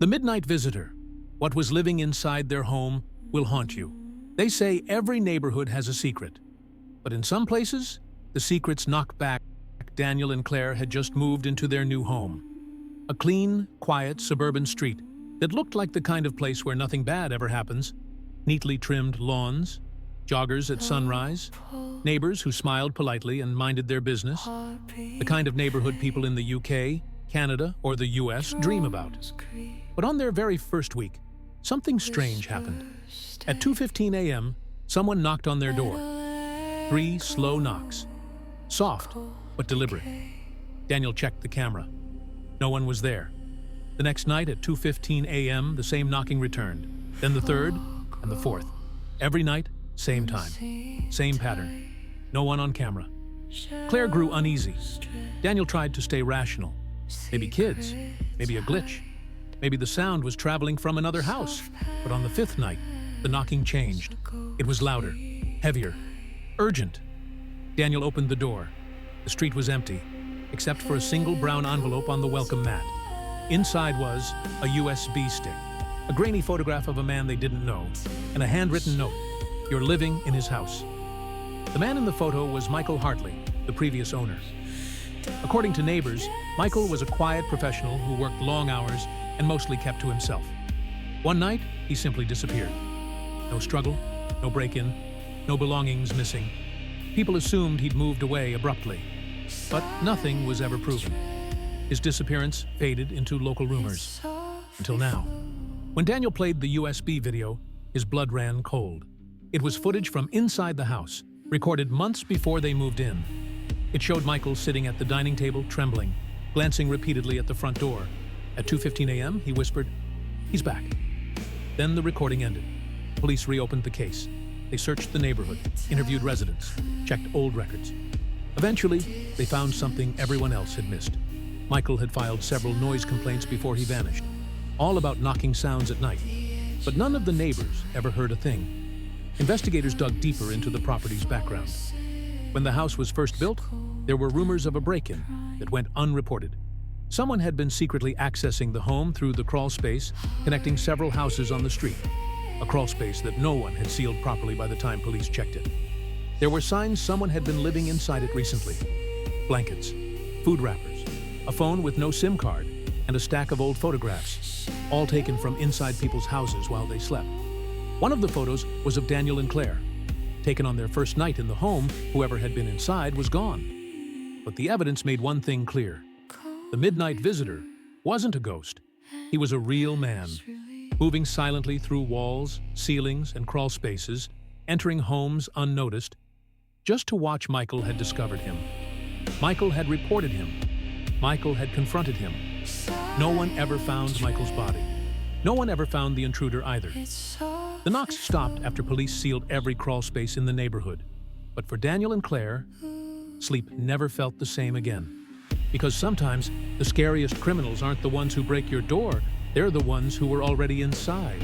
The midnight visitor, what was living inside their home, will haunt you. They say every neighborhood has a secret. But in some places, the secrets knock back. Daniel and Claire had just moved into their new home. A clean, quiet, suburban street that looked like the kind of place where nothing bad ever happens. Neatly trimmed lawns, joggers at sunrise, neighbors who smiled politely and minded their business. The kind of neighborhood people in the UK, Canada, or the US dream about. But on their very first week, something strange happened. At 2:15 a.m., someone knocked on their door. 3 slow knocks. Soft, but deliberate. Daniel checked the camera. No one was there. The next night at 2:15 a.m., the same knocking returned. Then the third and the fourth. Every night, same time. Same pattern. No one on camera. Claire grew uneasy. Daniel tried to stay rational. Maybe kids. Maybe a glitch. Maybe the sound was traveling from another house. But on the 5th night, the knocking changed. It was louder, heavier, urgent. Daniel opened the door. The street was empty, except for a single brown envelope on the welcome mat. Inside was a USB stick, a grainy photograph of a man they didn't know, and a handwritten note, "You're living in his house." The man in the photo was Michael Hartley, the previous owner. According to neighbors, Michael was a quiet professional who worked long hours and mostly kept to himself. One night, he simply disappeared. No struggle, no break-in, no belongings missing. People assumed he'd moved away abruptly, but nothing was ever proven. His disappearance faded into local rumors. Until now. When Daniel played the USB video, his blood ran cold. It was footage from inside the house, recorded months before they moved in. It showed Michael sitting at the dining table, trembling, glancing repeatedly at the front door. At 2:15 a.m., he whispered, "He's back." Then the recording ended. Police reopened the case. They searched the neighborhood, interviewed residents, checked old records. Eventually, they found something everyone else had missed. Michael had filed several noise complaints before he vanished, all about knocking sounds at night. But none of the neighbors ever heard a thing. Investigators dug deeper into the property's background. When the house was first built, there were rumors of a break-in that went unreported. Someone had been secretly accessing the home through the crawl space, connecting several houses on the street. A crawl space that no one had sealed properly by the time police checked it. There were signs someone had been living inside it recently. Blankets, food wrappers, a phone with no SIM card, and a stack of old photographs, all taken from inside people's houses while they slept. One of the photos was of Daniel and Claire. Taken on their first night in the home, whoever had been inside was gone. But the evidence made one thing clear. The midnight visitor wasn't a ghost. He was a real man, moving silently through walls, ceilings, and crawl spaces, entering homes unnoticed. Just to watch, Michael had discovered him. Michael had reported him. Michael had confronted him. No one ever found Michael's body. No one ever found the intruder either. The knocks stopped after police sealed every crawl space in the neighborhood. But for Daniel and Claire, sleep never felt the same again. Because sometimes the scariest criminals aren't the ones who break your door, they're the ones who were already inside.